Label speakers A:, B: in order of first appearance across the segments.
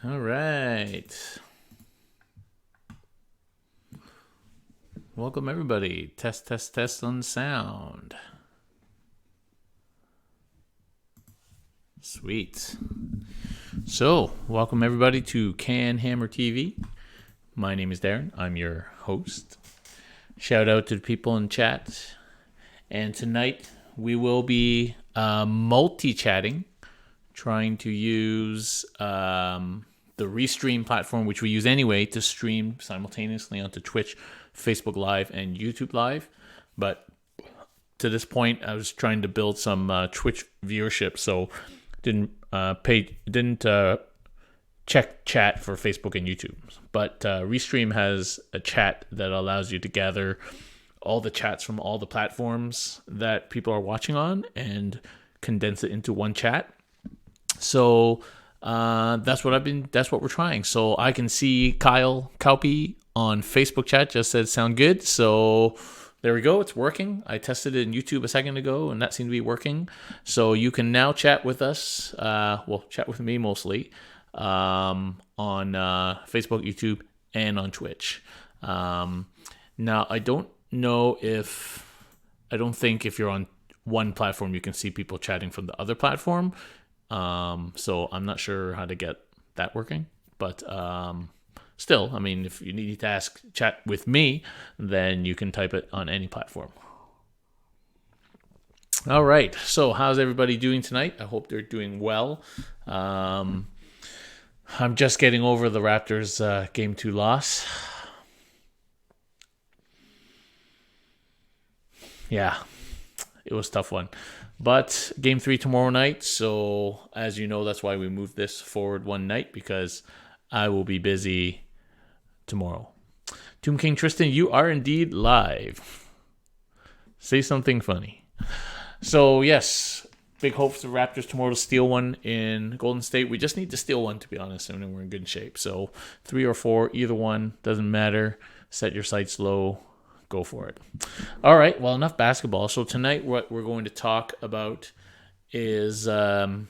A: All right. Welcome, everybody. Test, test, test on sound. Sweet. So, welcome, everybody, to CanHammer TV. My name is Darren. I'm your host. Shout out to the people in chat. And tonight, we will be multi-chatting, trying to use the Restream platform, which we use anyway, to stream simultaneously onto Twitch, Facebook Live, and YouTube Live. But to this point, I was trying to build some Twitch viewership, so didn't check chat for Facebook and YouTube. But Restream has a chat that allows you to gather all the chats from all the platforms that people are watching on and condense it into one chat. So that's what we're trying. So I can see Kyle Kauppi on Facebook chat just said sound good. So there we go. It's working. I tested it in YouTube a second ago, and that seemed to be working. So you can now chat with us. Chat with me mostly on Facebook, YouTube, and on Twitch. Now I don't think if you're on one platform you can see people chatting from the other platform. So I'm not sure how to get that working, but still, I mean, if you need to chat with me, then you can type it on any platform. All right. So how's everybody doing tonight? I hope they're doing well. I'm just getting over the Raptors Game 2 loss. Yeah, it was a tough one. But Game 3 tomorrow night, so as you know, that's why we moved this forward one night, because I will be busy tomorrow. Tomb King Tristan, you are indeed live. Say something funny. So, yes, big hopes for Raptors tomorrow to steal one in Golden State. We just need to steal one, to be honest, and then we're in good shape. So 3 or 4, either one, doesn't matter. Set your sights low. Go for it. All right, well, enough basketball. So tonight what we're going to talk about is we're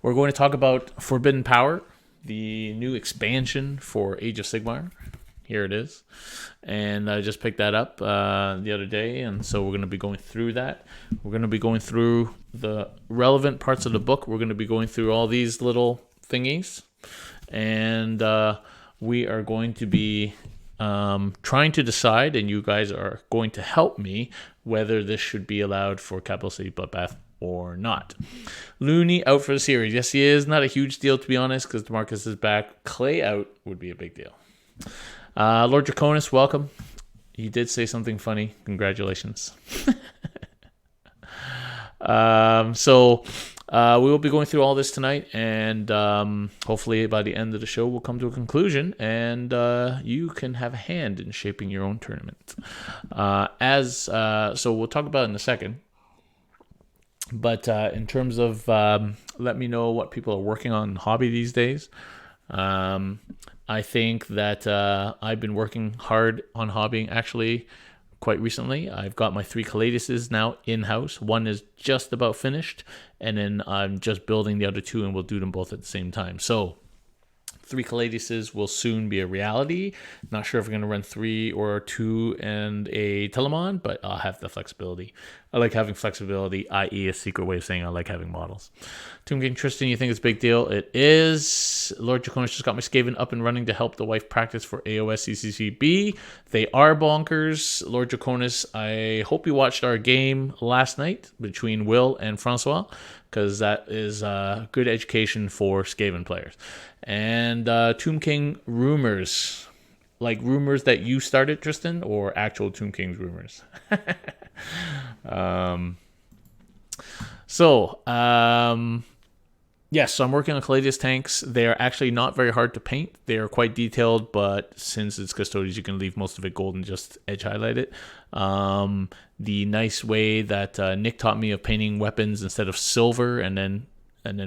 A: going to talk about Forbidden Power, the new expansion for Age of Sigmar. Here it is. And I just picked that up the other day, and so we're going to be going through that. We're going to be going through the relevant parts of the book. We're going to be going through all these little thingies, and we are going to be trying to decide, and you guys are going to help me, whether this should be allowed for Capital City Bloodbath or not. Looney out for the series. Yes, he is. Not a huge deal, to be honest, because DeMarcus is back. Clay out would be a big deal. Lord Draconis, welcome. He did say something funny. Congratulations. We will be going through all this tonight, and hopefully by the end of the show we'll come to a conclusion, and you can have a hand in shaping your own tournament. So we'll talk about it in a second. But in terms of let me know what people are working on in hobby these days. I think that I've been working hard on hobbying actually quite recently. I've got my 3 Caladises now in-house. One is just about finished, and then I'm just building the other 2, and we'll do them both at the same time. So 3 Caladises will soon be a reality. Not sure if we're going to run 3 or 2 and a Telemon, but I'll have the flexibility. I like having flexibility, i.e. a secret way of saying I like having models. Tomb King Tristan, you think it's a big deal? It is. Lord Draconis just got my Skaven up and running to help the wife practice for AOS CCBB. They are bonkers. Lord Draconis, I hope you watched our game last night between Will and Francois, because that is good education for Skaven players. And Tomb King rumors. Like rumors that you started, Tristan, or actual Tomb King's rumors? Yes, so I'm working on Caladius tanks. They're actually not very hard to paint. They are quite detailed, but since it's Custodians, you can leave most of it gold and just edge highlight it. The nice way that Nick taught me of painting weapons instead of silver and then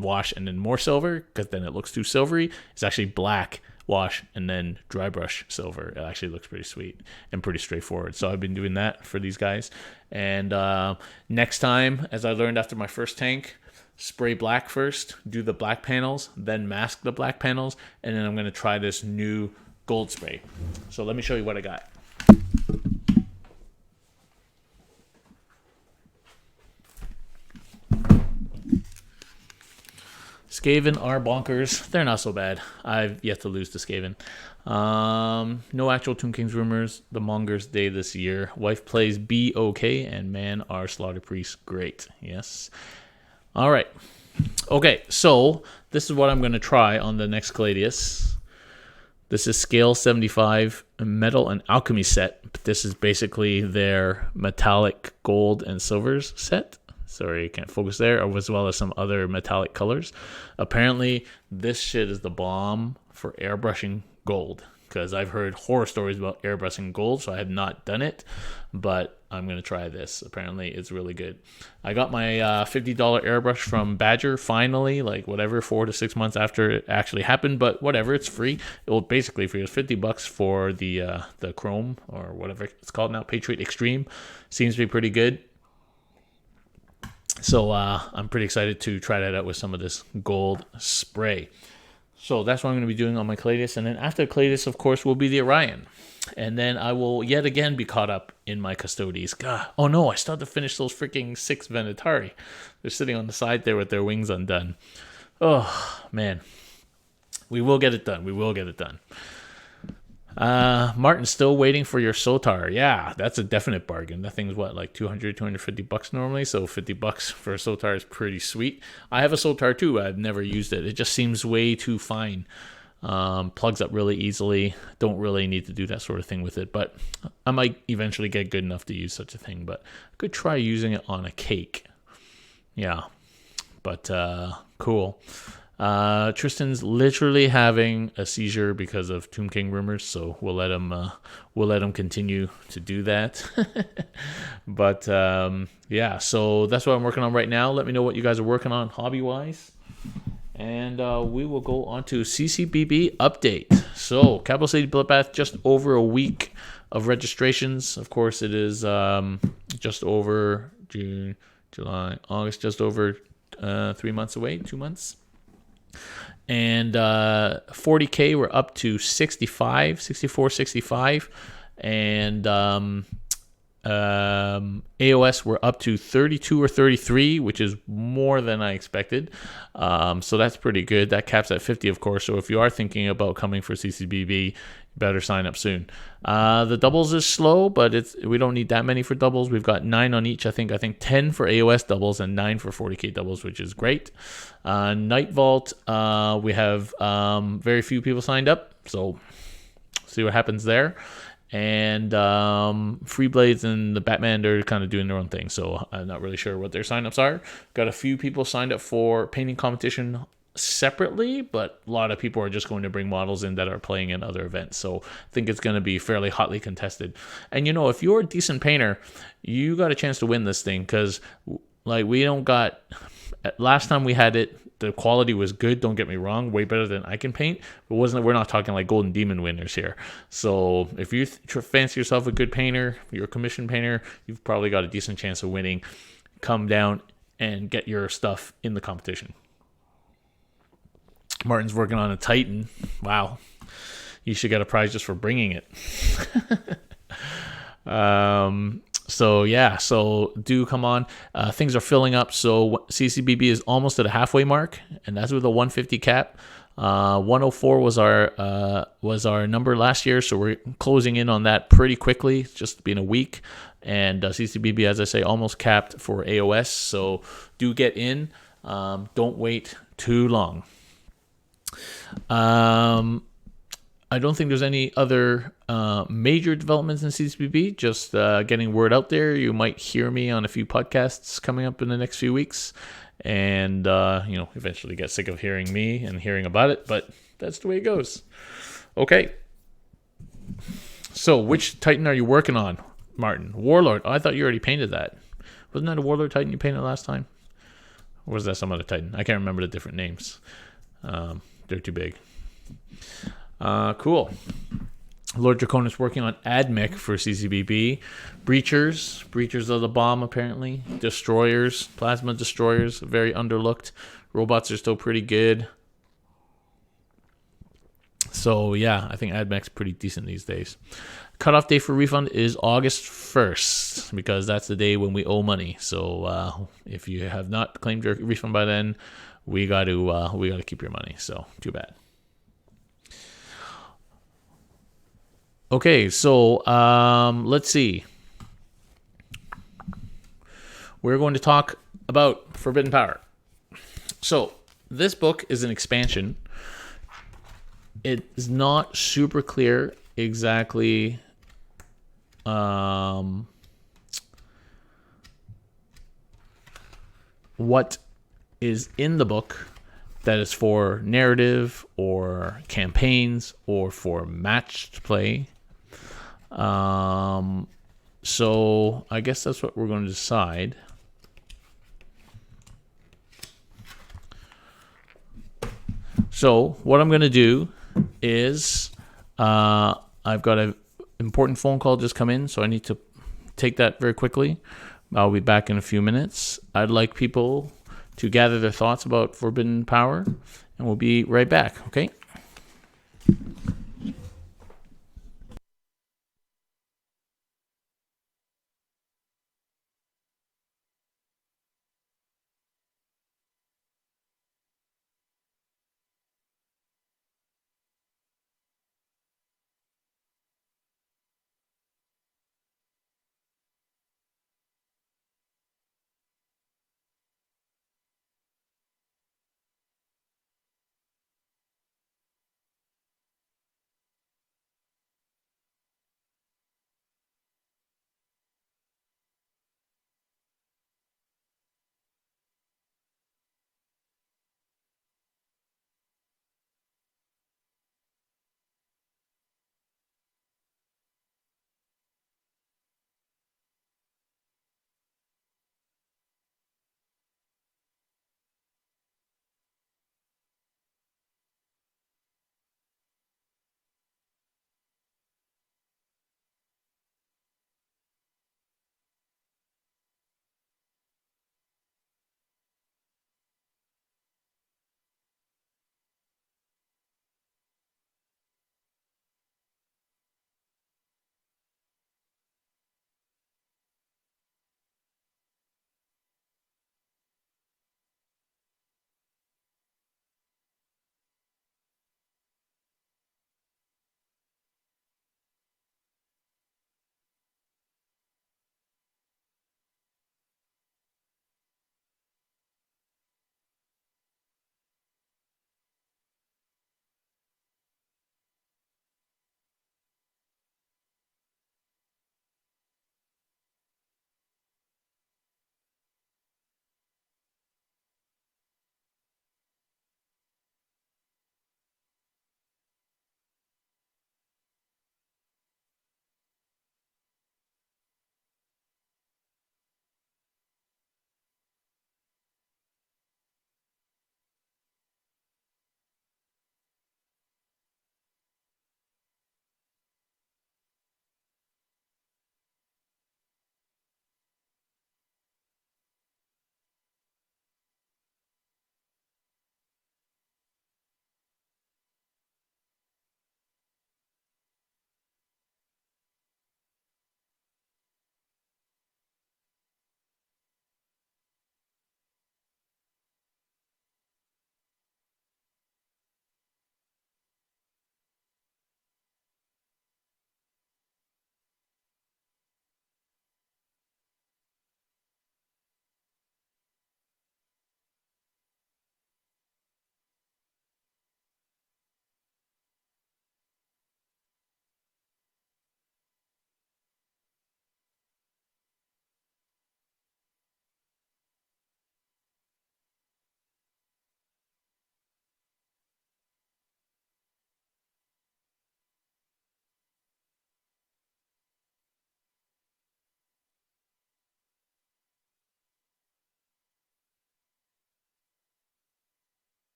A: wash and then more silver, because then it looks too silvery, is actually black, wash, and then dry brush silver. It actually looks pretty sweet and pretty straightforward. So I've been doing that for these guys. And next time, as I learned after my first tank, spray black first, do the black panels, then mask the black panels, and then I'm going to try this new gold spray. So let me show you what I got. Skaven are bonkers. They're not so bad. I've yet to lose to Skaven. No actual Tomb King's rumors. The Monger's Day this year. Wife plays B okay, and man, our Slaughter Priest great. Yes. All right. Okay, so this is what I'm going to try on the next Caladius. This is Scale 75 Metal and Alchemy set. This is basically their metallic gold and silvers set. Sorry, I can't focus there, as well as some other metallic colors. Apparently, this shit is the bomb for airbrushing gold, because I've heard horror stories about airbrushing gold, so I have not done it, but I'm going to try this. Apparently, it's really good. I got my $50 airbrush from Badger, finally, like whatever, 4 to 6 months after it actually happened, but whatever, it's free. It will basically free. It's $50 for the Chrome, or whatever it's called now, Patriot Extreme. Seems to be pretty good. So I'm pretty excited to try that out with some of this gold spray. So that's what I'm going to be doing on my Caladius. And then after Caladius, of course, will be the Orion. And then I will yet again be caught up in my Custodes. God, oh no, I still have to finish those freaking 6 Venatari. They're sitting on the side there with their wings undone. Oh, man. We will get it done. We will get it done. Martin, still waiting for your Sotar. Yeah, that's a definite bargain. That thing's what, like $250 normally? So $50 for a Sotar is pretty sweet. I have a Sotar too. I've never used it. It just seems way too fine. Plugs up really easily. Don't really need to do that sort of thing with it, but I might eventually get good enough to use such a thing. But I could try using it on a cake. Yeah, but cool. Tristan's literally having a seizure because of Tomb King rumors, so we'll let him continue to do that. But yeah, so that's what I'm working on right now. Let me know what you guys are working on hobby wise, and we will go on to CCBB update. So Capital City Bloodbath, just over a week of registrations. Of course, it is just over June, July, August, just over 3 months away, 2 months. And 40K, we're up to 64, 65. And AOS, we're up to 32 or 33, which is more than I expected. So that's pretty good. That caps at 50, of course. So if you are thinking about coming for CCBB, better sign up soon. The doubles is slow, but we don't need that many for doubles. We've got 9 on each. I think 10 for AOS doubles and 9 for 40K doubles, which is great. Night Vault, we have very few people signed up, so see what happens there. And Free Blades and the Batman, they're kind of doing their own thing, so I'm not really sure what their signups are. Got a few people signed up for painting competition separately, but a lot of people are just going to bring models in that are playing in other events, so I think it's going to be fairly hotly contested. And if you're a decent painter, you got a chance to win this thing, because like we don't got, last time we had it, the quality was good, don't get me wrong, way better than I can paint. We're not talking like Golden Demon winners here. So if you fancy yourself a good painter, you're a commissioned painter, you've probably got a decent chance of winning. Come down and get your stuff in the competition. Martin's working on a Titan. Wow. You should get a prize just for bringing it. So yeah, so do come on. Things are filling up. So CCBB is almost at a halfway mark, and that's with a 150 cap. 104 was our number last year, so we're closing in on that pretty quickly, just being a week. And CCBB, as I say, almost capped for AOS. So do get in. Don't wait too long. I don't think there's any other major developments in CCBB, just getting word out there. You might hear me on a few podcasts coming up in the next few weeks, and eventually get sick of hearing me and hearing about it, but that's the way it goes. Okay. So which Titan are you working on, Martin? Warlord. Oh, I thought you already painted that. Wasn't that a Warlord Titan you painted last time? Or was that some other Titan? I can't remember the different names. They're too big. Cool. Lord Draconis working on AdMech for CCBB. Breachers of the bomb, apparently. Destroyers, plasma destroyers, very underlooked. Robots are still pretty good. So, yeah, I think AdMech's pretty decent these days. Cutoff day for refund is August 1st because that's the day when we owe money. So, if you have not claimed your refund by then, we got to keep your money. So, too bad. Okay, so let's see. We're going to talk about Forbidden Power. So, this book is an expansion. It is not super clear exactly what is in the book that is for narrative or campaigns or for matched play. So I guess that's what we're going to decide. So what I'm going to do is I've got an important phone call just come in, so I need to take that very quickly. I'll be back in a few minutes. I'd like people to gather their thoughts about Forbidden Power, and we'll be right back, okay?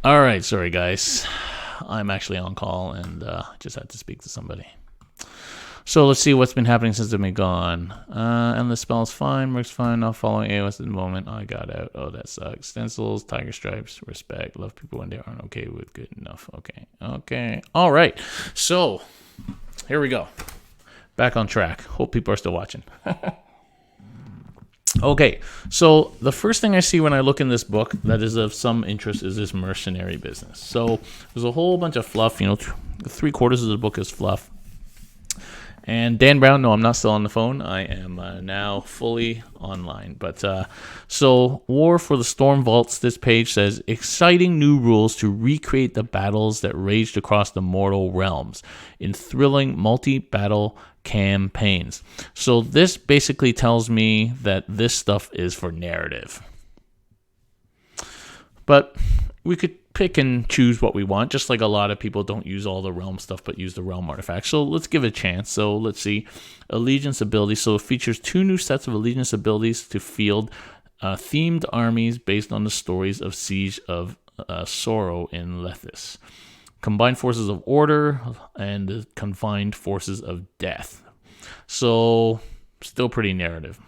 A: All right, sorry guys. I'm actually on call and just had to speak to somebody. So let's see what's been happening since I've been gone. Endless spells fine, works fine, not following AOS at the moment. I got out. Oh, that sucks. Stencils, tiger stripes, respect. Love people when they aren't okay with good enough. Okay. All right. So here we go. Back on track. Hope people are still watching. Okay, so the first thing I see when I look in this book that is of some interest is this mercenary business. So there's a whole bunch of fluff, 3/4 of the book is fluff. And Dan Brown, no, I'm not still on the phone. I am now fully online. But so War for the Storm Vaults, this page says, exciting new rules to recreate the battles that raged across the mortal realms in thrilling multi-battle campaigns. So this basically tells me that this stuff is for narrative. But we could pick and choose what we want, just like a lot of people don't use all the realm stuff but use the realm artifacts. So let's give it a chance. So let's see. Allegiance abilities. So it features 2 new sets of allegiance abilities to field themed armies based on the stories of Siege of Sorrow in Lethis. Combined Forces of Order and the Confined Forces of Death. So still pretty narrative.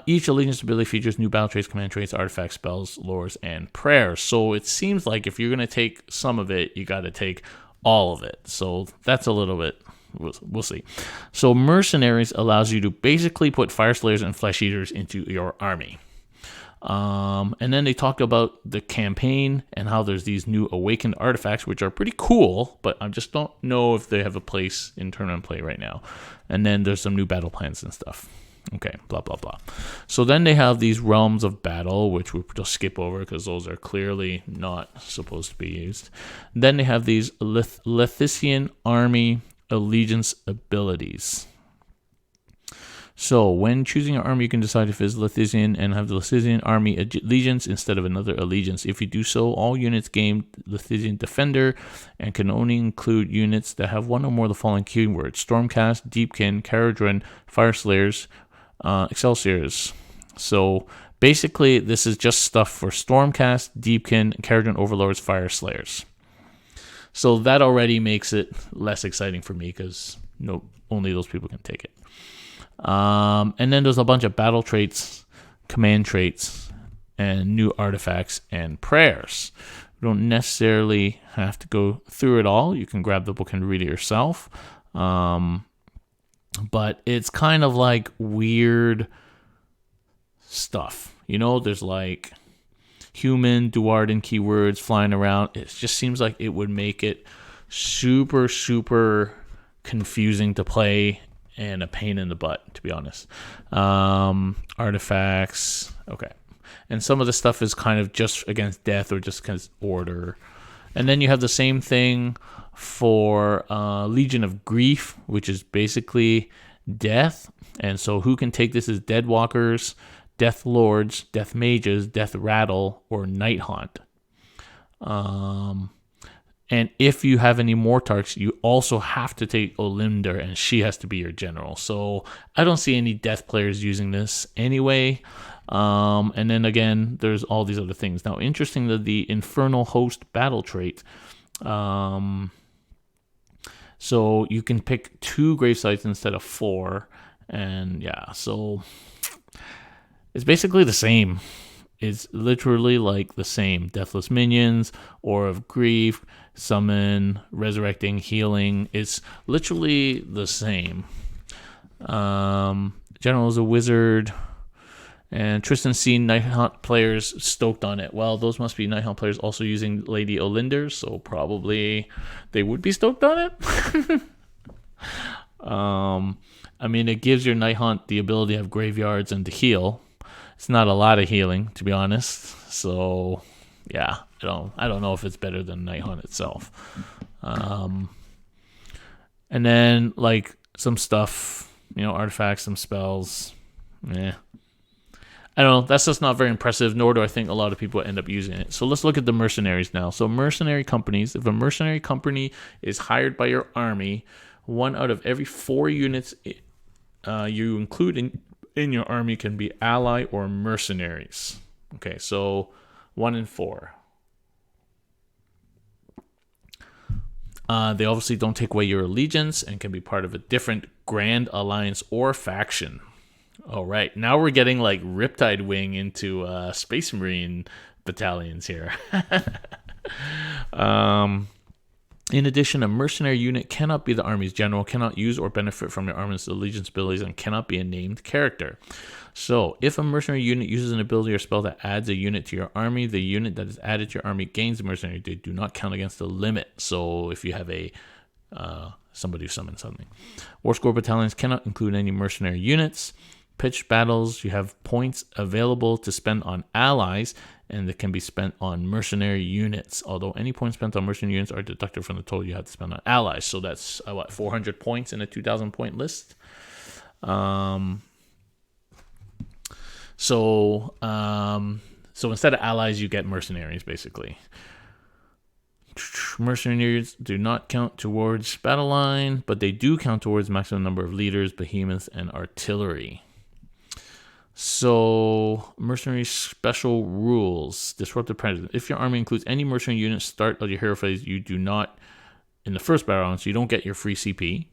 A: Each allegiance ability features new battle traits, command traits, artifacts, spells, lores, and prayers. So it seems like if you're going to take some of it, you got to take all of it. So that's a little bit, we'll see. So Mercenaries allows you to basically put Fire Slayers and Flesh Eaters into your army. And then they talked about the campaign and how there's these new awakened artifacts, which are pretty cool, but I just don't know if they have a place in tournament play right now. And then there's some new battle plans and stuff. Okay, blah, blah, blah. So then they have these realms of battle, which we'll just skip over because those are clearly not supposed to be used. Then they have these Lethisian army allegiance abilities. So when choosing your army, you can decide if it's Lethisian and have the Lethisian army allegiance instead of another allegiance. If you do so, all units gain Lethisian defender and can only include units that have one or more of the following keywords: Stormcast, Deepkin, Caradron, Fire Slayers, Excelsiors. So basically, this is just stuff for Stormcast, Deepkin, Caradron Overlords, Fire Slayers. So that already makes it less exciting for me because only those people can take it. And then there's a bunch of battle traits, command traits, and new artifacts and prayers. You don't necessarily have to go through it all. You can grab the book and read it yourself. But it's kind of like weird stuff. There's like human, Duardan keywords flying around. It just seems like it would make it super, super confusing to play and a pain in the butt, to be honest. Artifacts. Okay. And some of the stuff is kind of just against death or just against order. And then you have the same thing for Legion of Grief, which is basically death. And so who can take this is Deadwalkers, Death Lords, Death Mages, Death Rattle, or Night Haunt. And if you have any Mortarks, you also have to take Olimder, and she has to be your general. So I don't see any death players using this anyway. And then again, there's all these other things. Now, interesting that the Infernal Host battle trait. So you can pick 2 grave sites instead of 4. And yeah, so it's basically the same. It's literally like the same. Deathless Minions, Aura of Grief, Summon, Resurrecting, Healing. It's literally the same. General is a wizard. And Tristan C. Night Hunt players stoked on it. Well, those must be Night Hunt players also using Lady Olinders, so probably they would be stoked on it. It gives your Night Hunt the ability to have graveyards and to heal. It's not a lot of healing, to be honest. So, yeah, I don't know if it's better than Night Hunt itself. And then, like, some stuff, artifacts, some spells. I don't know. That's just not very impressive, nor do I think a lot of people end up using it. So let's look at the mercenaries now. So mercenary companies. If a mercenary company is hired by your army, 1 out of every 4 units you include in your army can be ally or mercenaries. Okay, so 1 in 4. They obviously don't take away your allegiance and can be part of a different Grand Alliance or faction. All right, now we're getting like Riptide Wing into Space Marine battalions here. In addition, a mercenary unit cannot be the army's general, cannot use or benefit from your army's allegiance abilities, and cannot be a named character. So, if a mercenary unit uses an ability or spell that adds a unit to your army, the unit that is added to your army gains the mercenary. They do not count against the limit. So, if you have a somebody who summons something. War Score battalions cannot include any mercenary units. Pitched battles, you have points available to spend on allies, and that can be spent on mercenary units. Although any points spent on mercenary units are deducted from the total you have to spend on allies. So that's 400 points in a 2,000 point list. So instead of allies, you get mercenaries basically. Mercenaries do not count towards battle line, but they do count towards maximum number of leaders, behemoths, and artillery. So, mercenary special rules. Disruptive President. If your army includes any mercenary units, start of your hero phase, you do not, in the first battle round, so you don't get your free CP.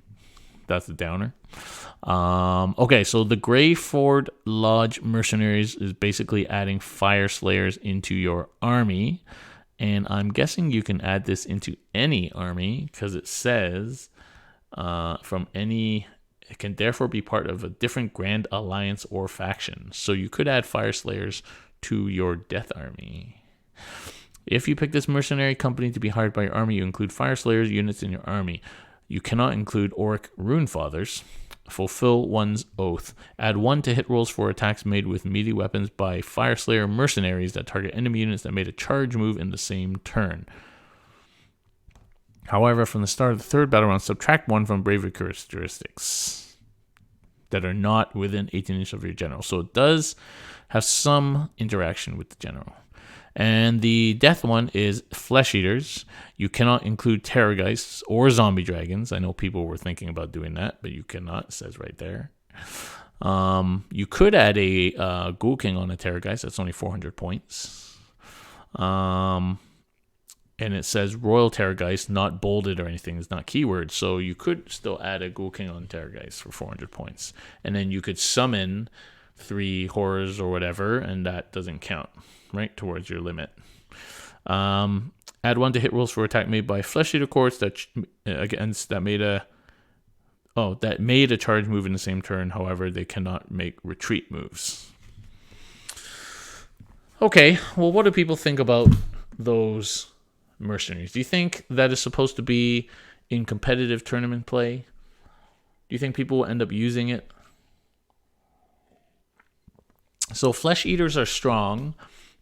A: That's the downer. Okay, so the Greyford Lodge Mercenaries is basically adding Fire Slayers into your army. And I'm guessing you can add this into any army because it says from any... It can therefore be part of a different Grand Alliance or faction. So you could add Fire Slayers to your Death Army. If you pick this mercenary company to be hired by your army, you include Fire Slayers units in your army. You cannot include Auric Runefathers. Fulfill one's oath. Add 1 to hit rolls for attacks made with melee weapons by Fire Slayer mercenaries that target enemy units that made a charge move in the same turn. However, from the start of the third battle round, subtract 1 from bravery characteristics that are not within 18 inches of your general. So it does have some interaction with the general. And the death one is Flesh Eaters. You cannot include Terrorgeists or Zombie Dragons. I know people were thinking about doing that, but you cannot. It says right there. You could add a Ghoul King on a Terrorgeist. That's only 400 points. And it says Royal Terrorgeist, not bolded or anything. It's not keyword. So you could still add a Ghoul King on Terrorgeist for 400 points. And then you could summon 3 horrors or whatever, and that doesn't count, right, towards your limit. Add 1 to hit rolls for attack made by Flesh Eater Courts that made a charge move in the same turn. However, they cannot make retreat moves. Okay, well, what do people think about those mercenaries? Do you think that is supposed to be in competitive tournament play? Do you think people will end up using it? So Flesh Eaters are strong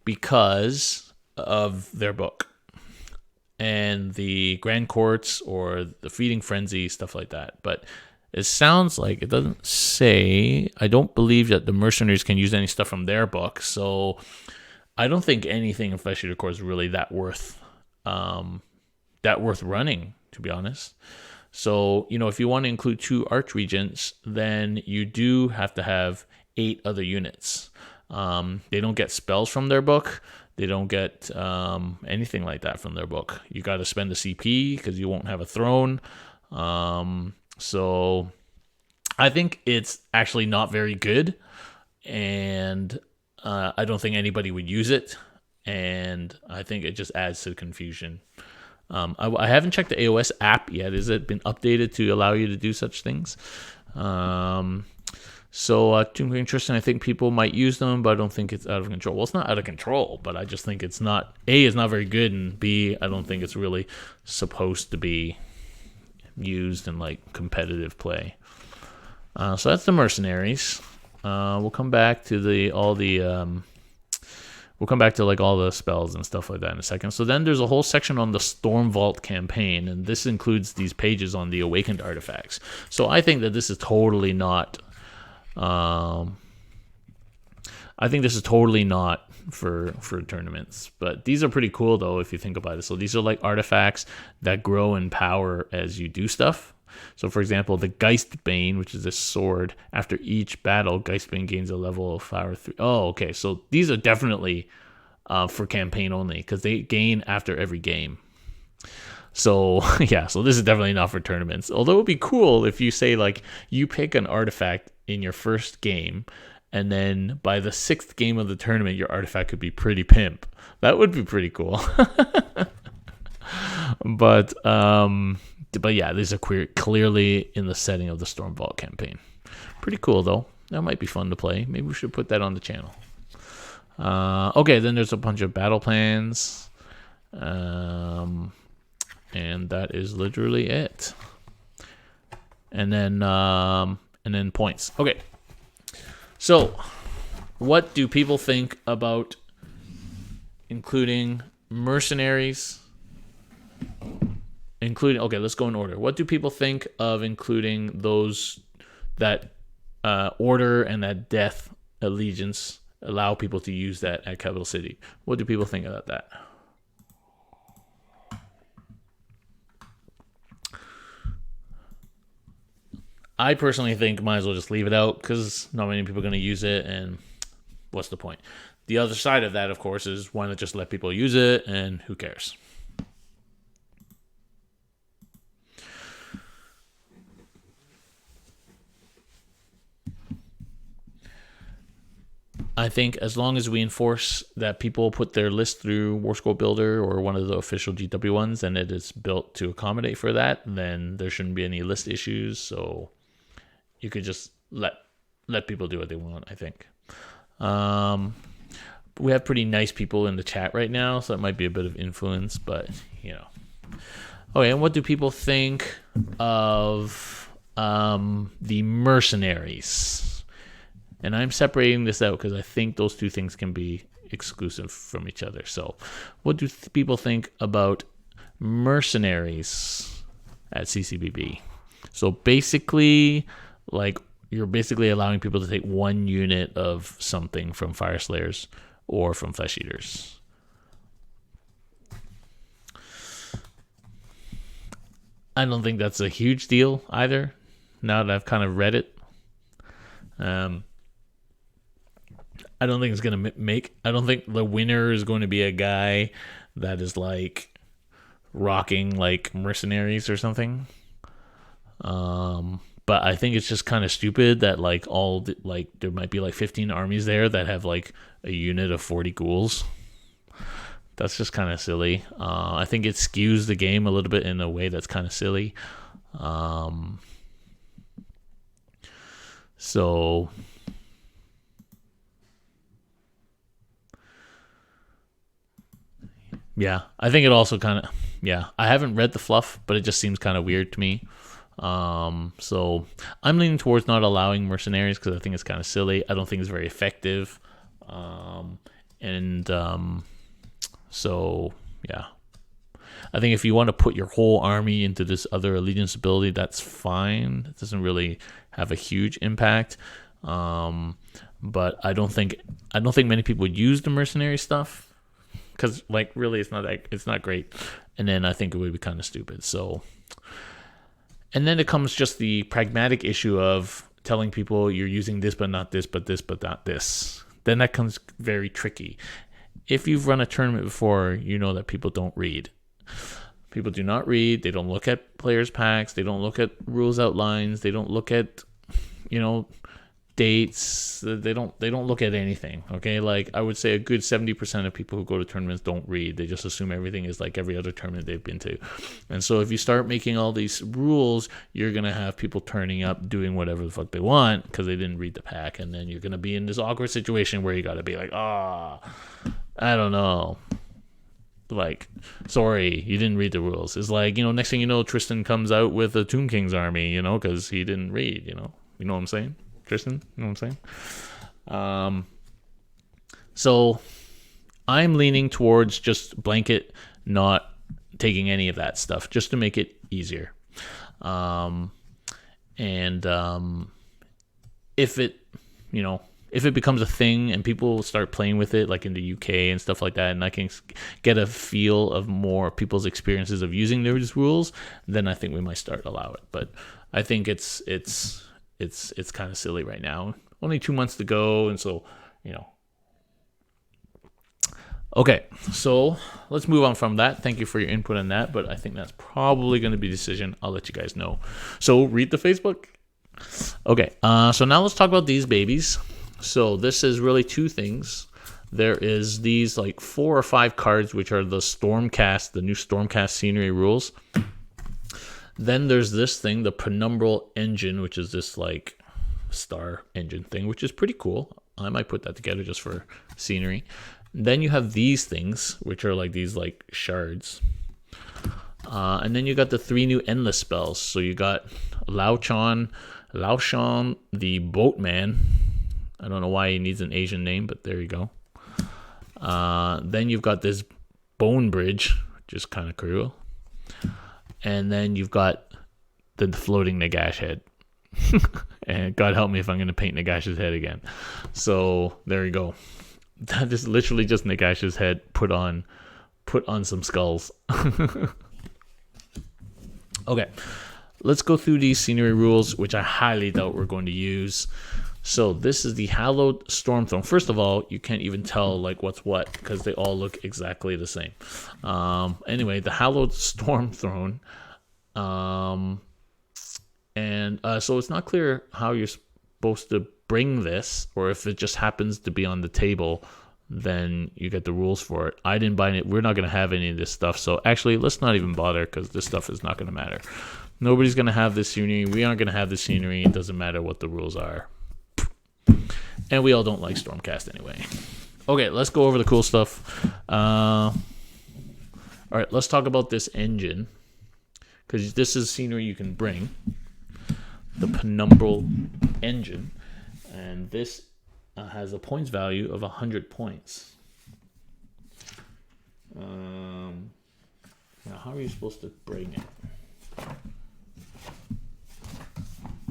A: because of their book and the Grand Courts or the Feeding Frenzy, stuff like that. But it sounds like, it doesn't say, I don't believe that the mercenaries can use any stuff from their book. So I don't think anything in Flesh Eater Core is really that worth running, to be honest. So, if you want to include 2 Archregents, then you do have to have 8 other units. They don't get spells from their book. They don't get anything like that from their book. You got to spend a CP because you won't have a throne. So I think it's actually not very good, and I don't think anybody would use it. And I think it just adds to the confusion. I haven't checked the AOS app yet. Has it been updated to allow you to do such things? So interesting. I think people might use them, but I don't think it's out of control. Well, it's not out of control, but I just think it's not, A, it's not very good, and B, I don't think it's really supposed to be used in like competitive play. So that's the mercenaries. We'll come back to all the spells and stuff like that in a second. So then there's a whole section on the Storm Vault campaign, and this includes these pages on the Awakened artifacts. So I think that this is totally not for tournaments, but these are pretty cool though if you think about it. So these are like artifacts that grow in power as you do stuff. So for example, the Geistbane, which is this sword, after each battle, Geistbane gains a level of power 3. Oh, okay. So these are definitely for campaign only because they gain after every game. So yeah, so this is definitely not for tournaments. Although it would be cool if you say like you pick an artifact in your first game, and then by the 6th game of the tournament, your artifact could be pretty pimp. That would be pretty cool. But yeah, these are clearly in the setting of the Stormvault campaign. Pretty cool though. That might be fun to play. Maybe we should put that on the channel. Okay, then there's a bunch of battle plans. And that is literally it. And then points. Okay. So, what do people think about including mercenaries? Okay, let's go in order. What do people think of including those that order and that death allegiance allow people to use that at Capital City? What do people think about that? I personally think might as well just leave it out because not many people are going to use it, and what's the point? The other side of that, of course, is why not just let people use it, and who cares? I think as long as we enforce that people put their list through War Scroll Builder or one of the official GW ones, and it is built to accommodate for that, then there shouldn't be any list issues. So you could just let people do what they want, I think. We have pretty nice people in the chat right now, so it might be a bit of influence, but you know. Okay, and what do people think of the mercenaries? And I'm separating this out because I think those two things can be exclusive from each other. So what do people think about mercenaries at CCBB? So basically, like, you're basically allowing people to take 1 unit of something from Fire Slayers or from Flesh Eaters. I don't think that's a huge deal either, now that I've kind of read it. I don't think it's going to I don't think the winner is going to be a guy that is like rocking like mercenaries or something. But I think it's just kind of stupid that like there might be like 15 armies there that have like a unit of 40 ghouls. That's just kind of silly. I think it skews the game a little bit in a way that's kind of silly. So yeah, I think it also kind of, I haven't read the fluff, but it just seems kind of weird to me. So I'm leaning towards not allowing mercenaries because I think it's kind of silly. I don't think it's very effective. So yeah, I think if you want to put your whole army into this other allegiance ability, that's fine. It doesn't really have a huge impact. But I don't think many people would use the mercenary stuff. Because like really it's not great, and then I think it would be kind of stupid. So, and then it comes just the pragmatic issue of telling people you're using this but not this, but this but not this. Then that comes very tricky. If you've run a tournament before, you know that people don't read. People do not read. They don't look at players' packs. They don't look at rules outlines. They don't look at dates. They don't look at anything. Okay, like I would say a good 70% of people who go to tournaments don't read. They just assume everything is like every other tournament they've been to. And so if you start making all these rules, you're gonna have people turning up doing whatever the fuck they want because they didn't read the pack, and then you're gonna be in this awkward situation where you gotta be like, I don't know, like, sorry, you didn't read the rules. It's like, next thing you know, Tristan comes out with a Tomb King's army, because he didn't read. You know what I'm saying? Tristan, you know what I'm saying? So I'm leaning towards just blanket not taking any of that stuff just to make it easier. If it becomes a thing and people start playing with it, like in the UK and stuff like that, and I can get a feel of more people's experiences of using those rules, then I think we might start allow it. But I think it's kind of silly right now. Only 2 months to go, and so Okay, so let's move on from that. Thank you for your input on that, but I think that's probably going to be a decision. I'll let you guys know. So read the Facebook. Okay, so now let's talk about these babies. So this is really two things. There is these like 4 or 5 cards, which are the Stormcast, the new Stormcast scenery rules. Then there's this thing, the Penumbral Engine, which is this like star engine thing, which is pretty cool. I might put that together just for scenery. Then you have these things, which are like these like shards. And then you got the 3 new endless spells. So you got Laoshan, the Boatman. I don't know why he needs an Asian name, but there you go. Then you've got this Bone Bridge, which is kind of cool. And then you've got the floating Nagash head. And God help me if I'm going to paint Nagash's head again. So there you go. That is literally just Nagash's head put on some skulls. Okay, let's go through these scenery rules, which I highly doubt we're going to use. So this is the Hallowed Storm Throne. First of all, you can't even tell like what's what because they all look exactly the same. Anyway, the Hallowed Storm Throne. So it's not clear how you're supposed to bring this, or if it just happens to be on the table, then you get the rules for it. I didn't buy it. We're not going to have any of this stuff. So actually, let's not even bother because this stuff is not going to matter. Nobody's going to have this scenery. We aren't going to have this scenery. It doesn't matter what the rules are. And we all don't like Stormcast anyway. Okay, let's go over the cool stuff. All right, let's talk about this engine, because this is scenery you can bring. The Penumbral Engine, and this has a points value of 100 points. Now, how are you supposed to bring it?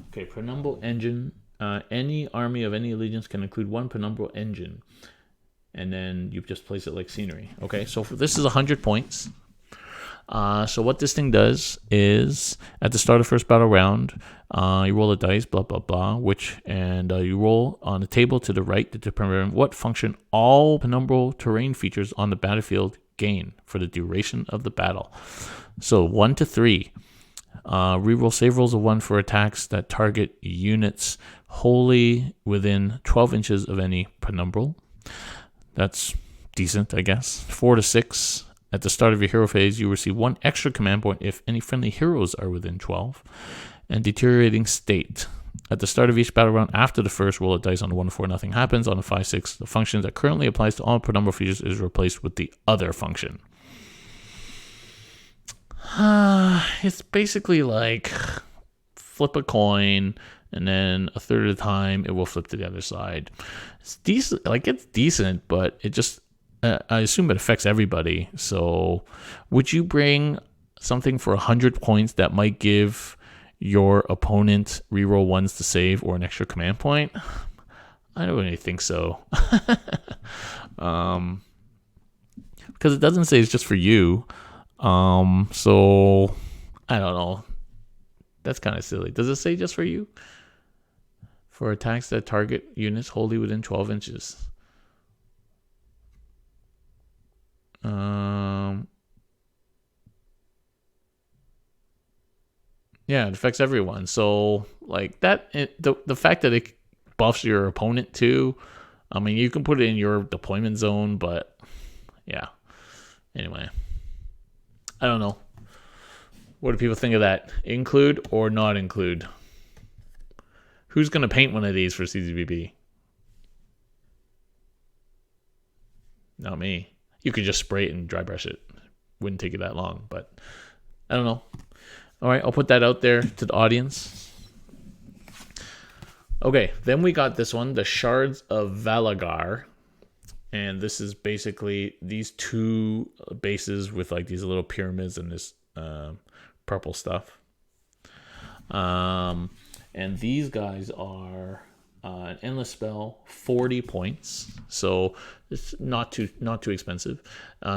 A: Okay, Penumbral Engine. Any army of any allegiance can include one Penumbral Engine, and then you just place it like scenery. Okay, so this is 100 points. So what this thing does is, at the start of first battle round, you roll a dice, blah, blah, blah, and you roll on a table to the right to determine what function all penumbral terrain features on the battlefield gain for the duration of the battle. So 1 to 3. Reroll save rolls of 1 for attacks that target units wholly within 12 inches of any penumbral. That's decent, I guess. 4 to 6. At the start of your hero phase, you receive 1 extra command point if any friendly heroes are within 12. And deteriorating state. At the start of each battle round after the first, roll a dice on a 1 to 4, nothing happens. On a 5-6, the function that currently applies to all penumbral features is replaced with the other function. It's basically like flip a coin, and then a third of the time it will flip to the other side. It's decent, it's decent, but it just I assume it affects everybody. So, would you bring something for 100 points that might give your opponent reroll 1s to save or an extra command point? I don't really think so. Because it doesn't say it's just for you. So I don't know. That's kind of silly. Does it say just for you? For attacks that target units wholly within 12 inches. Yeah, it affects everyone. So like that, the fact that it buffs your opponent too. I mean, you can put it in your deployment zone, but yeah. Anyway, I don't know. What do people think of that? Include or not include? Who's going to paint one of these for CCBB? Not me. You could just spray it and dry brush it. Wouldn't take you that long, but I don't know. All right, I'll put that out there to the audience. Okay, then we got this one, the Shards of Valagar. And this is basically these 2 bases with like these little pyramids and this purple stuff. And these guys are an endless spell, 40 points. So it's not too expensive.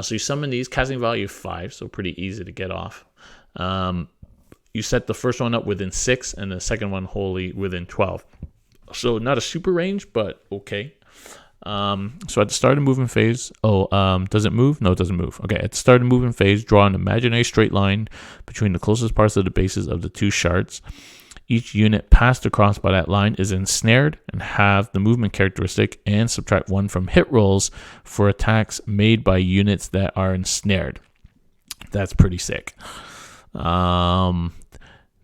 A: So you summon these, casting value 5, so pretty easy to get off. You set the first one up within 6 and the second one wholly within 12. So not a super range, but okay. So at the start of movement phase, does it move? No, it doesn't move. Okay, at the start of movement phase, draw an imaginary straight line between the closest parts of the bases of the two shards. Each unit passed across by that line is ensnared and have the movement characteristic, and subtract 1 from hit rolls for attacks made by units that are ensnared. That's pretty sick.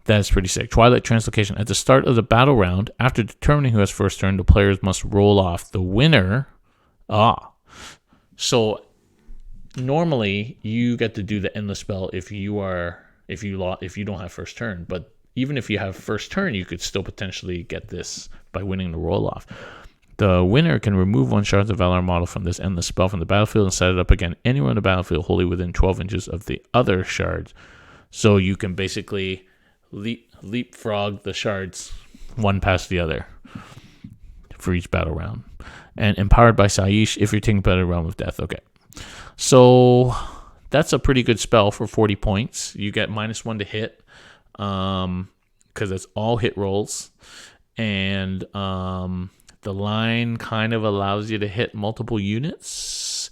A: That's pretty sick. Twilight Translocation. At the start of the battle round, after determining who has first turn, the players must roll off the winner. So normally you get to do the endless spell if you don't have first turn, but even if you have first turn, you could still potentially get this by winning the roll off. The winner can remove 1 Shards of Valor model from this endless spell from the battlefield and set it up again anywhere on the battlefield wholly within 12 inches of the other shards. So you can basically leapfrog the shards one past the other for each battle round. And empowered by Saish if you're taking Battle Realm of Death. Okay. So that's a pretty good spell for 40 points. You get -1 to hit because it's all hit rolls. And the line kind of allows you to hit multiple units.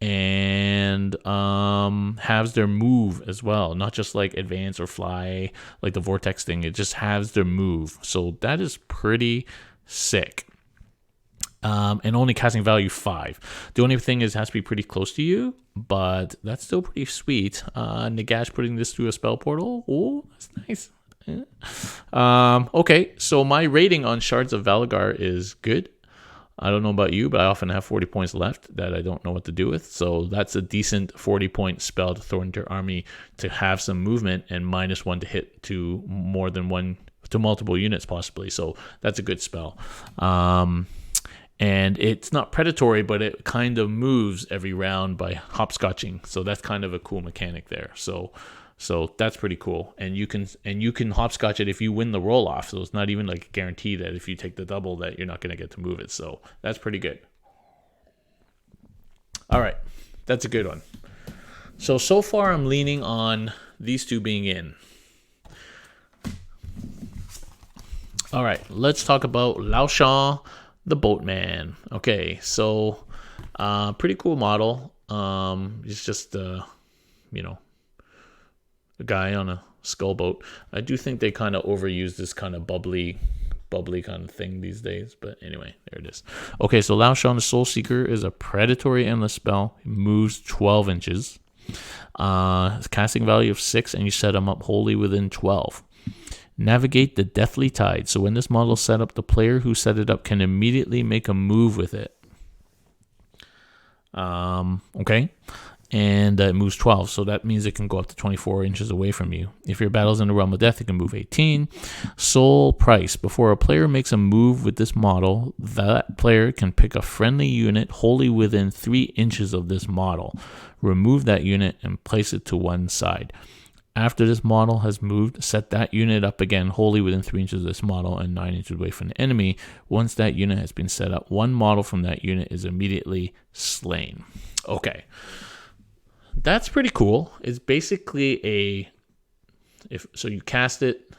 A: And halves their move as well, not just like advance or fly like the vortex thing. It just halves their move, so that is pretty sick. And only casting value 5. The only thing is it has to be pretty close to you, but that's still pretty sweet. Nagash putting this through a spell portal. Oh, that's nice. Yeah. Okay, so my rating on Shards of Valagar is good. I don't know about you, but I often have 40 points left that I don't know what to do with. So that's a decent 40-point spell to throw into your army to have some movement and -1 to hit to more than one, to multiple units possibly. So that's a good spell. And it's not predatory, but it kind of moves every round by hopscotching. So that's kind of a cool mechanic there. So that's pretty cool, and you can hopscotch it if you win the roll off. So it's not even like a guarantee that if you take the double that you're not going to get to move it. So that's pretty good. All right, that's a good one. So far I'm leaning on these two being in. All right, let's talk about Lao Shan, the Boatman. Okay, so pretty cool model. It's just a guy on a skull boat. I do think they kind of overuse this kind of bubbly kind of thing these days, but anyway, there it is. Okay, so Lao Shan the Soul Seeker is a predatory endless spell. It moves 12 inches. Casting value of 6, and you set them up wholly within 12. Navigate the Deathly Tide. So when this model is set up, the player who set it up can immediately make a move with it. Okay. And it moves 12, so that means it can go up to 24 inches away from you. If your battle's in the realm of death, it can move 18. Soul price. Before a player makes a move with this model, that player can pick a friendly unit wholly within 3 inches of this model, remove that unit, and place it to one side. After this model has moved, set that unit up again wholly within 3 inches of this model and 9 inches away from the enemy. Once that unit has been set up, one model from that unit is immediately slain. Okay. That's pretty cool. It's basically you cast it,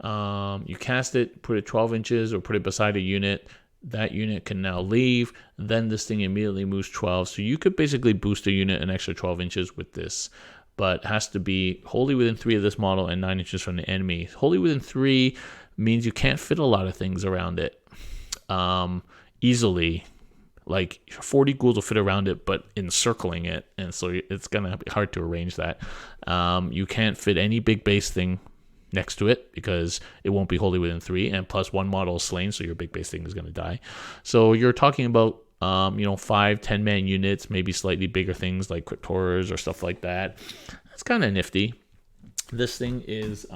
A: put it 12 inches or put it beside a unit. That unit can now leave. Then this thing immediately moves 12. So you could basically boost a unit an extra 12 inches with this, but has to be wholly within 3 of this model and 9 inches from the enemy. Wholly within 3 means you can't fit a lot of things around it easily. Like 40 ghouls will fit around it, but encircling it, and so it's gonna be hard to arrange that. You can't fit any big base thing next to it because it won't be wholly within 3, and plus one model is slain, so your big base thing is gonna die. So you're talking about 5-10 man units, maybe slightly bigger things like Cryptorers or stuff like that. That's kind of nifty. This thing is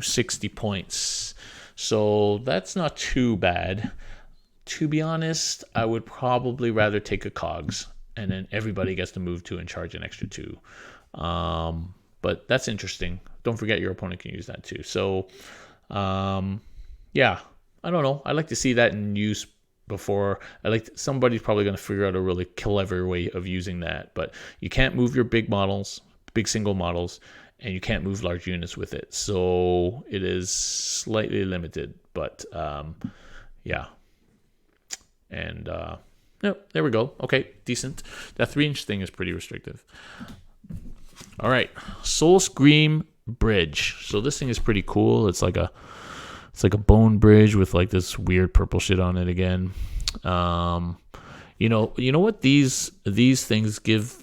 A: 60 points. So that's not too bad. To be honest, I would probably rather take a cogs, and then everybody gets to move 2 and charge an extra 2. But that's interesting. Don't forget your opponent can use that too. So, yeah, I don't know. I'd like to see that in use before. Somebody's probably going to figure out a really clever way of using that. But you can't move your big single models, and you can't move large units with it. So it is slightly limited, but Yeah. And there we go. Okay, decent. That 3-inch thing is pretty restrictive. All right, Soul Scream Bridge. So this thing is pretty cool. It's like a bone bridge with like this weird purple shit on it again. You know what these things give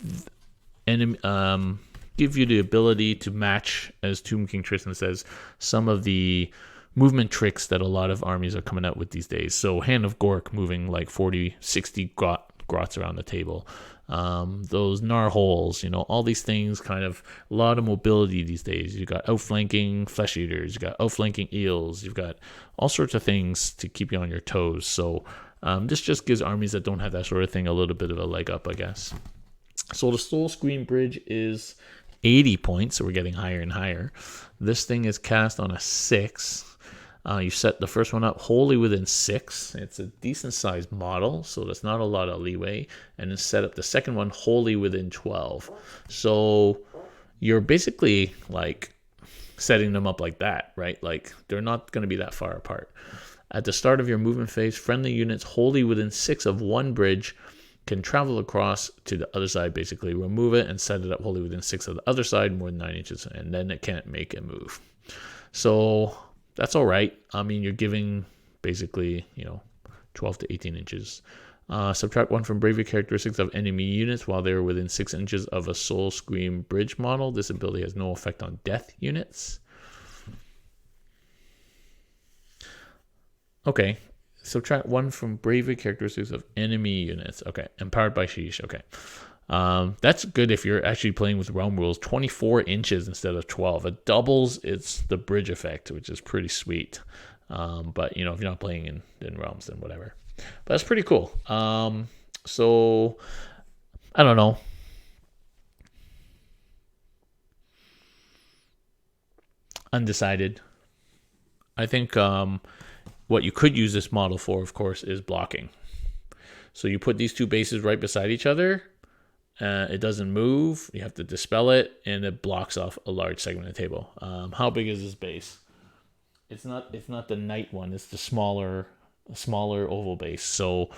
A: give you the ability to match, as Tomb King Tristan says, some of the movement tricks that a lot of armies are coming out with these days. So Hand of Gork moving like 40, 60 grots around the table. Those Gnar holes, all these things, kind of a lot of mobility these days. You've got outflanking flesh eaters, you've got outflanking eels, you've got all sorts of things to keep you on your toes. So this just gives armies that don't have that sort of thing a little bit of a leg up, I guess. So the Soul Scream Bridge is 80 points, so we're getting higher and higher. This thing is cast on a 6. You set the first one up wholly within 6. It's a decent sized model, so there's not a lot of leeway. And then set up the second one wholly within 12. So you're basically like setting them up like that, right? Like they're not going to be that far apart. At the start of your movement phase, friendly units wholly within 6 of one bridge can travel across to the other side, basically remove it and set it up wholly within 6 of the other side, more than 9 inches, and then it can't make a move. So that's all right. I mean, you're giving basically, 12 to 18 inches. Subtract 1 from bravery characteristics of enemy units while they're within 6 inches of a Soul Scream Bridge model. This ability has no effect on death units. Okay. Subtract 1 from bravery characteristics of enemy units. Okay. Empowered by Sheesh. Okay. That's good if you're actually playing with realm rules. 24 inches instead of 12. It doubles the bridge effect, which is pretty sweet. But if you're not playing in realms, then whatever. But that's pretty cool. So I don't know. Undecided. I think what you could use this model for, of course, is blocking. So you put these two bases right beside each other. It doesn't move. You have to dispel it, and it blocks off a large segment of the table. How big is this base? It's not the knight one. It's the smaller oval base. So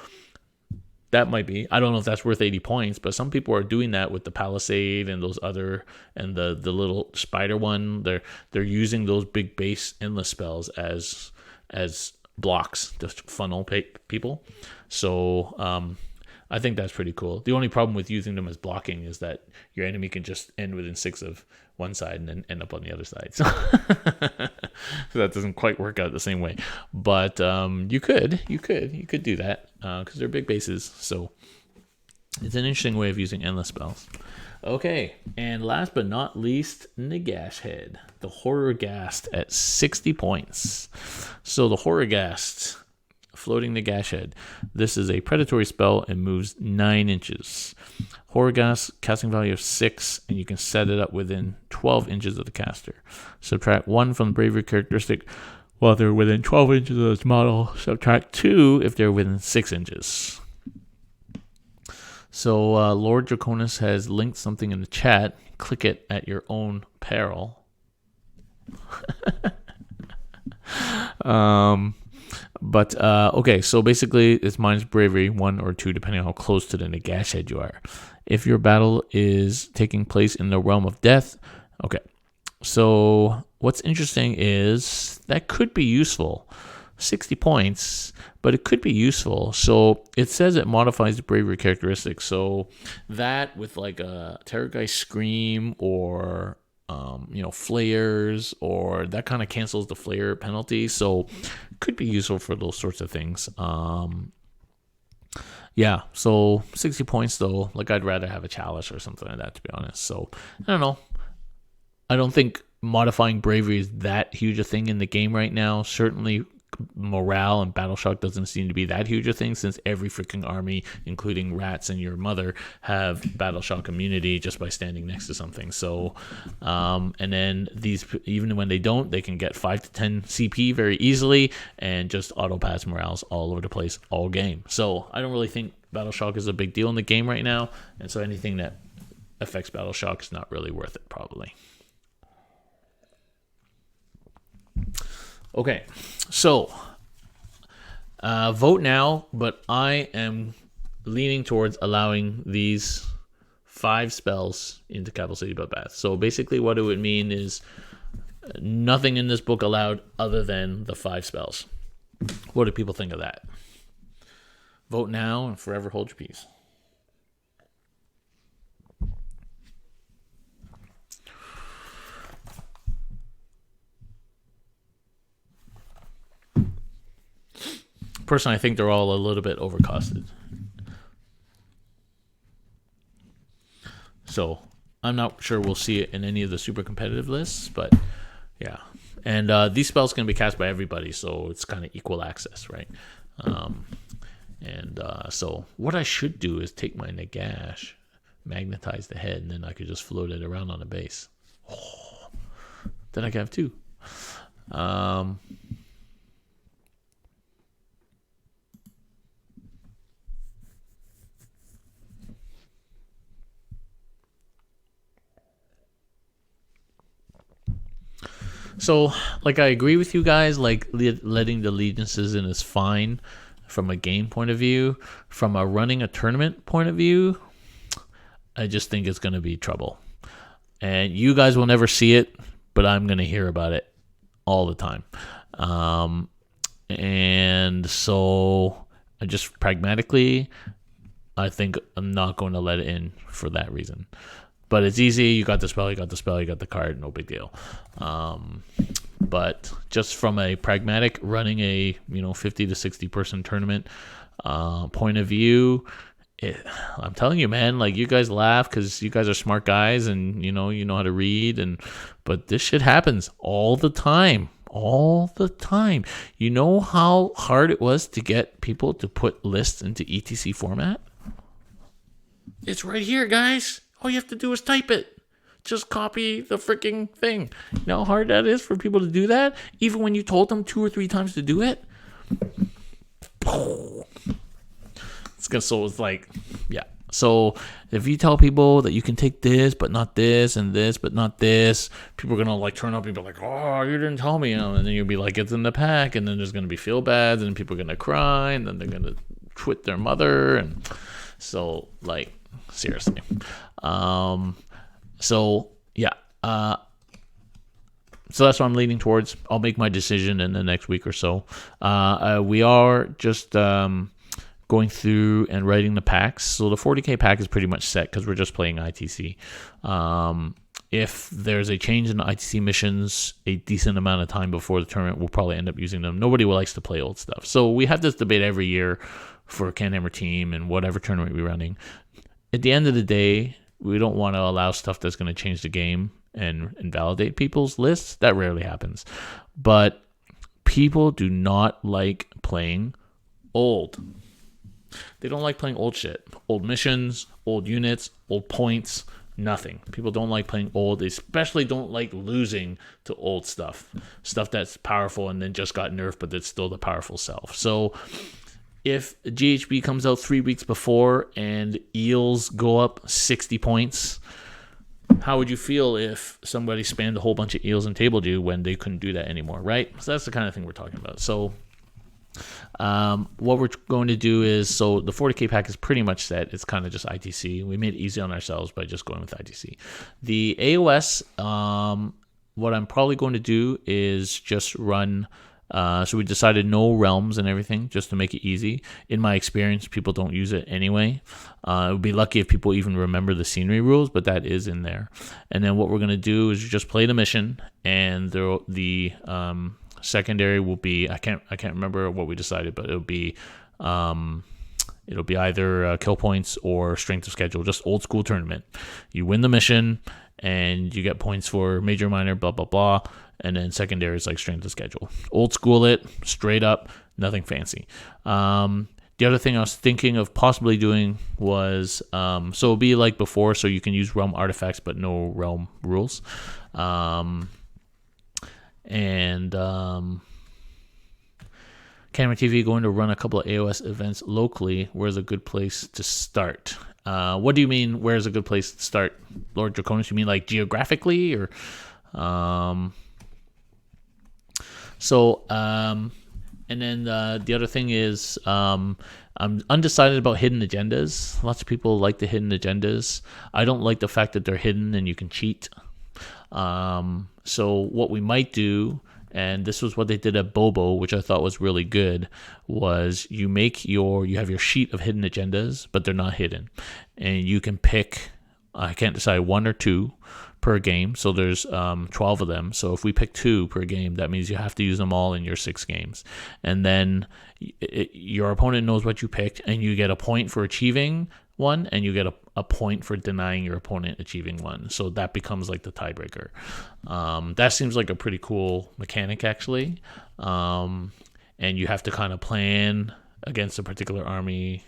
A: that might be. I don't know if that's worth 80 points, but some people are doing that with the Palisade and those other, and the little spider one. They're using those big base endless spells as blocks to funnel people. So I think that's pretty cool. The only problem with using them as blocking is that your enemy can just end within 6 of one side and then end up on the other side. So that doesn't quite work out the same way. But you could do that because they're big bases. So it's an interesting way of using endless spells. Okay, and last but not least, Nagash Head, the Horrorghast at 60 points. So the Horrorghast, floating Nagash Head. This is a predatory spell and moves 9 inches. Horrorghast, casting value of 6, and you can set it up within 12 inches of the caster. Subtract 1 from the bravery characteristic while they're within 12 inches of this model. Subtract 2 if they're within 6 inches. So Lord Draconis has linked something in the chat. Click it at your own peril. But okay, so basically it's minus bravery 1 or 2 depending on how close to the Nagash Head you are. If your battle is taking place in the realm of death, okay. So what's interesting is that could be useful. 60 points, but it could be useful. So it says it modifies the bravery characteristics. So that with like a Terrorgeist Scream or flares, or that kind of cancels the flare penalty. So it could be useful for those sorts of things. Yeah, so 60 points though. Like I'd rather have a Chalice or something like that, to be honest. So I don't know. I don't think modifying bravery is that huge a thing in the game right now. Certainly morale and battle shock doesn't seem to be that huge a thing, since every freaking army, including rats and your mother, have battle shock immunity just by standing next to something. So and then these, even when they don't, they can get 5 to 10 CP very easily and just auto pass morales all over the place all game. So I don't really think battle shock is a big deal in the game right now, and so anything that affects battle shock is not really worth it, probably. Okay, so Vote now, but I am leaning towards allowing these 5 spells into Capital City Bloodbath. So basically what it would mean is nothing in this book allowed other than the 5 spells. What do people think of that? Vote now and forever hold your peace. Personally, I think they're all a little bit overcosted. So I'm not sure we'll see it in any of the super competitive lists, but yeah. And these spells can be cast by everybody, so it's kind of equal access, right? So what I should do is take my Nagash, magnetize the head, and then I could just float it around on the base. Oh, then I can have 2. So, like, I agree with you guys. Like, letting the allegiances in is fine from a game point of view. From a running a tournament point of view, I just think it's going to be trouble. And you guys will never see it, but I'm going to hear about it all the time. And so, I just pragmatically, I think I'm not going to let it in for that reason. But it's easy. You got the spell, you got the card, no big deal. But just from a pragmatic running a 50 to 60 person tournament point of view, I'm telling you, man, like, you guys laugh because you guys are smart guys and you know how to read, but this shit happens all the time. All the time. You know how hard it was to get people to put lists into ETC format? It's right here, guys. All you have to do is type it. Just copy the freaking thing. You know how hard that is for people to do that? Even when you told them 2 or 3 times to do it? It's like, yeah. So if you tell people that you can take this, but not this, and this, but not this, people are going to like turn up and be like, oh, you didn't tell me. And then you'll be like, it's in the pack. And then there's going to be feel bad. And people are going to cry. And then they're going to twit their mother. And so, like, seriously. So that's what I'm leaning towards. I'll make my decision in the next week or so. We are just going through and writing the packs. So the 40K pack is pretty much set because we're just playing ITC. If there's a change in the ITC missions a decent amount of time before the tournament, we'll probably end up using them. Nobody likes to play old stuff. So we have this debate every year for CanHammer team and whatever tournament we're running. At the end of the day, we don't want to allow stuff that's going to change the game and invalidate people's lists. That rarely happens. But people do not like playing old. They don't like playing old shit. Old missions, old units, old points, nothing. People don't like playing old. They especially don't like losing to old stuff. Stuff that's powerful and then just got nerfed, but it's still the powerful self. So if GHB comes out 3 weeks before and eels go up 60 points, how would you feel if somebody spammed a whole bunch of eels and tabled you when they couldn't do that anymore, right? So that's the kind of thing we're talking about. So what we're going to do is, so the 40K pack is pretty much set. It's kind of just ITC. We made it easy on ourselves by just going with ITC. The AOS, what I'm probably going to do is just run... so we decided no realms and everything just to make it easy. In my experience, people don't use it anyway. It would be lucky if people even remember the scenery rules, but that is in there. And then what we're going to do is just play the mission, and the secondary will be, I can't remember what we decided, but it'll be either kill points or strength of schedule, just old school tournament. You win the mission and you get points for major, minor, blah, blah, blah. And then secondary is like strength of schedule. Old school it, straight up, nothing fancy. The other thing I was thinking of possibly doing was, so it'll be like before, so you can use realm artifacts, but no realm rules. CanHammer TV going to run a couple of AOS events locally. Where's a good place to start? What do you mean, where's a good place to start, Lord Draconis? You mean like geographically, or... And then the other thing is I'm undecided about hidden agendas. Lots of people like the hidden agendas. I don't like the fact that they're hidden and you can cheat. So what we might do, and this was what they did at Bobo, which I thought was really good, was you have your sheet of hidden agendas, but they're not hidden. And you can pick, I can't decide, 1 or 2 per game. So there's 12 of them. So if we pick 2 per game, that means you have to use them all in your 6 games. And then your opponent knows what you picked, and you get a point for achieving one, and you get a point for denying your opponent achieving one. So that becomes like the tiebreaker. That seems like a pretty cool mechanic, actually. And you have to kind of plan against a particular army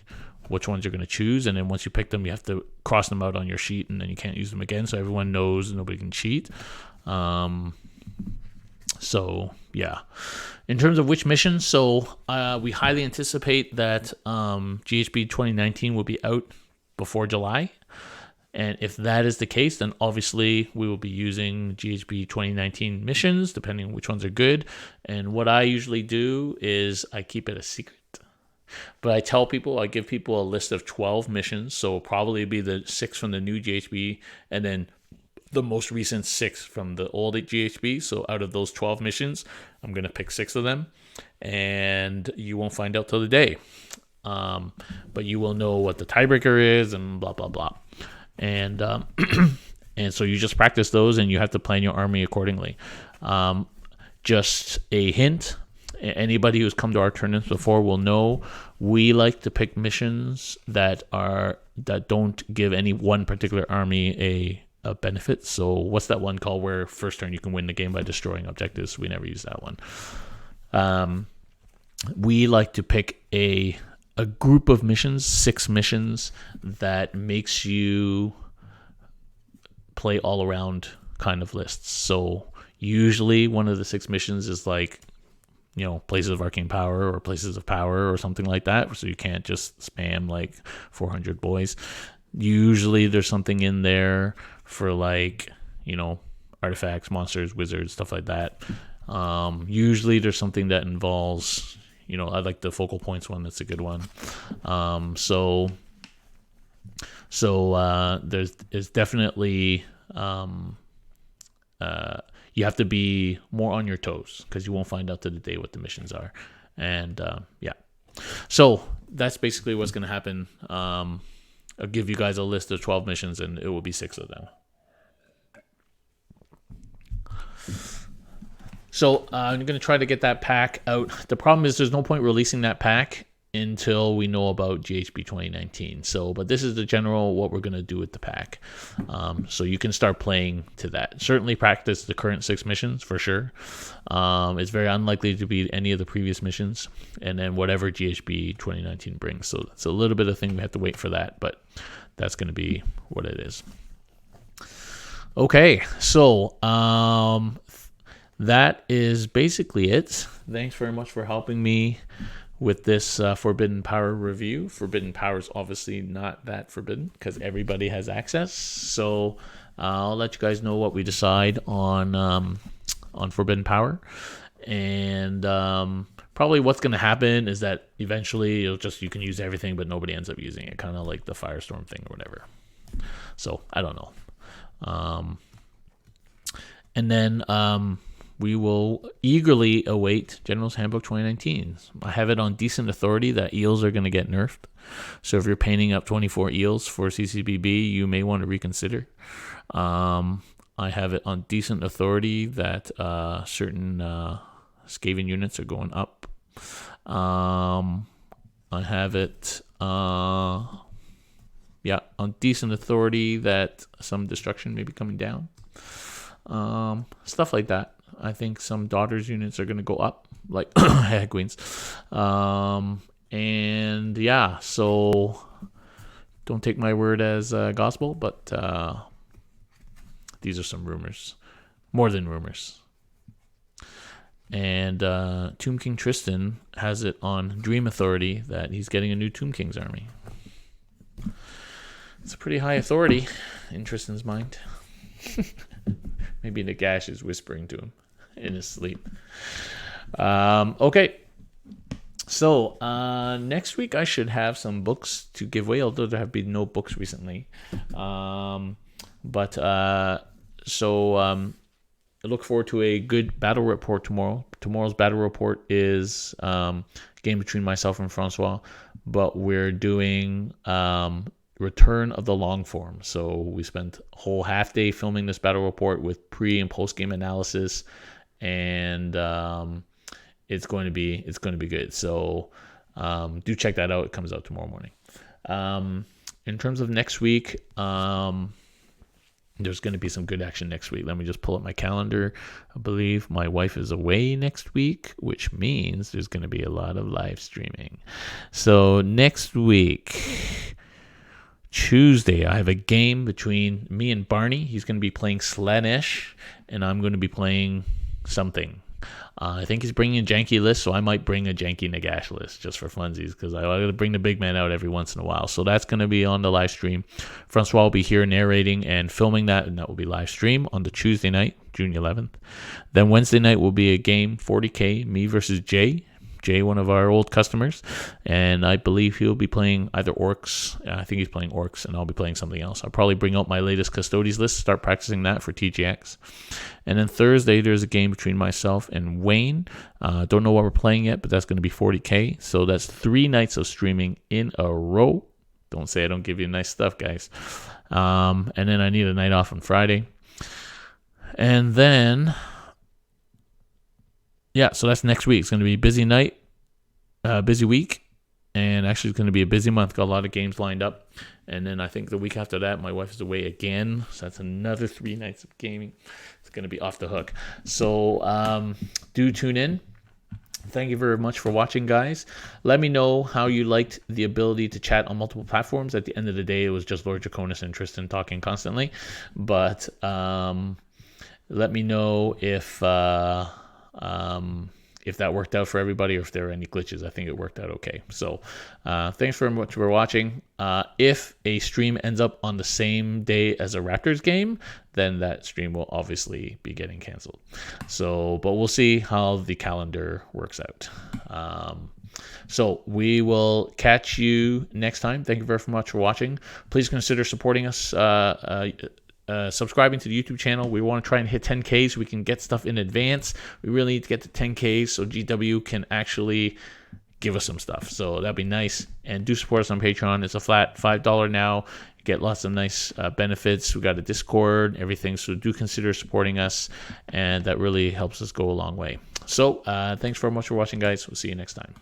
A: which ones you're going to choose, and then once you pick them, you have to cross them out on your sheet, and then you can't use them again, so everyone knows nobody can cheat. So yeah, in terms of which missions, so we highly anticipate that GHB 2019 will be out before July, and if that is the case, then obviously we will be using GHB 2019 missions, depending on which ones are good. And what I usually do is I keep it a secret. But I give people a list of 12 missions, so it'll probably be the 6 from the new GHB, and then the most recent 6 from the old GHB. So out of those 12 missions, I'm going to pick 6 of them, and you won't find out till the day. But you will know what the tiebreaker is and blah, blah, blah. And and so you just practice those, and you have to plan your army accordingly. Just a hint. Anybody who's come to our tournaments before will know we like to pick missions that don't give any one particular army a benefit. So what's that one called where first turn you can win the game by destroying objectives? We never use that one. We like to pick a group of missions, 6 missions, that makes you play all around kind of lists. So usually one of the 6 missions is like, places of arcane power or places of power or something like that. So you can't just spam like 400 boys. Usually there's something in there for like, artifacts, monsters, wizards, stuff like that. Usually there's something that involves, I like the focal points one. That's a good one. So there's definitely, you have to be more on your toes because you won't find out to the day what the missions are. And yeah. So that's basically what's going to happen. I'll give you guys a list of 12 missions, and it will be 6 of them. So I'm going to try to get that pack out. The problem is there's no point releasing that pack until we know about GHB 2019. But this is the general what we're going to do with the pack. So you can start playing to that. Certainly practice the current 6 missions for sure. It's very unlikely to be any of the previous missions. And then whatever GHB 2019 brings. So it's a little bit of thing we have to wait for that, but that's going to be what it is. Okay, so that is basically it. Thanks very much for helping me with this Forbidden Power review. Forbidden Power is obviously not that forbidden because everybody has access. So I'll let you guys know what we decide on Forbidden Power. And probably what's going to happen is that eventually you can use everything, but nobody ends up using it. Kind of like the Firestorm thing or whatever. So I don't know. And then we will eagerly await General's Handbook 2019. I have it on decent authority that eels are going to get nerfed. So if you're painting up 24 eels for CCBB, you may want to reconsider. I have it on decent authority that certain Skaven units are going up. I have it on decent authority that some destruction may be coming down. Stuff like that. I think some daughters units are going to go up, like Hag Queens. And yeah, so don't take my word as gospel, but these are some rumors. More than rumors. And Tomb King Tristan has it on Dream Authority that he's getting a new Tomb King's army. It's a pretty high authority in Tristan's mind. Maybe Nagash is whispering to him in his sleep. Okay. So next week I should have some books to give away, although there have been no books recently. But I look forward to a good battle report tomorrow. Tomorrow's battle report is game between myself and Francois, but we're doing return of the long form. So we spent a whole half day filming this battle report with pre and post game analysis, and it's going to be good. So do check that out. It comes out tomorrow morning. In terms of next week, there's going to be some good action next week. Let me just pull up my calendar. I believe my wife is away next week, which means there's going to be a lot of live streaming. So next week, Tuesday, I have a game between me and Barney. He's going to be playing Slaanesh, and I'm going to be playing something. I think he's bringing a janky list, so I might bring a janky Nagash list just for funsies, because I got to bring the big man out every once in a while. So that's going to be on the live stream. Francois will be here narrating and filming that, and that will be live stream on the Tuesday night, June 11th. Then Wednesday night will be a game, 40K, me versus Jay. Jay, one of our old customers, and I believe he'll be playing either Orcs. I think he's playing Orcs, and I'll be playing something else. I'll probably bring out my latest Custodes list, start practicing that for TGX. And then Thursday, there's a game between myself and Wayne. Don't know what we're playing yet, but that's going to be 40K. So that's 3 nights of streaming in a row. Don't say I don't give you nice stuff, guys. And then I need a night off on Friday. And then... yeah, so that's next week. It's going to be a busy night, busy week, and actually it's going to be a busy month. Got a lot of games lined up. And then I think the week after that, my wife is away again, so that's another 3 nights of gaming. It's going to be off the hook. So do tune in. Thank you very much for watching, guys. Let me know how you liked the ability to chat on multiple platforms. At the end of the day, it was just Lord Draconis and Tristan talking constantly. But let me know if that worked out for everybody or if there are any glitches. I think it worked out okay. So thanks very much for watching. If a stream ends up on the same day as a Raptors game, then that stream will obviously be getting canceled. So, but we'll see how the calendar works out. So we will catch you next time. Thank you very much for watching. Please consider supporting us, subscribing to the YouTube channel. We want to try and hit 10K so we can get stuff in advance. We really need to get to 10K so GW can actually give us some stuff. So that'd be nice. And do support us on Patreon. It's a flat $5 now. You get lots of nice benefits. We got a Discord, everything. So do consider supporting us, and that really helps us go a long way. So thanks very much for watching, guys. We'll see you next time.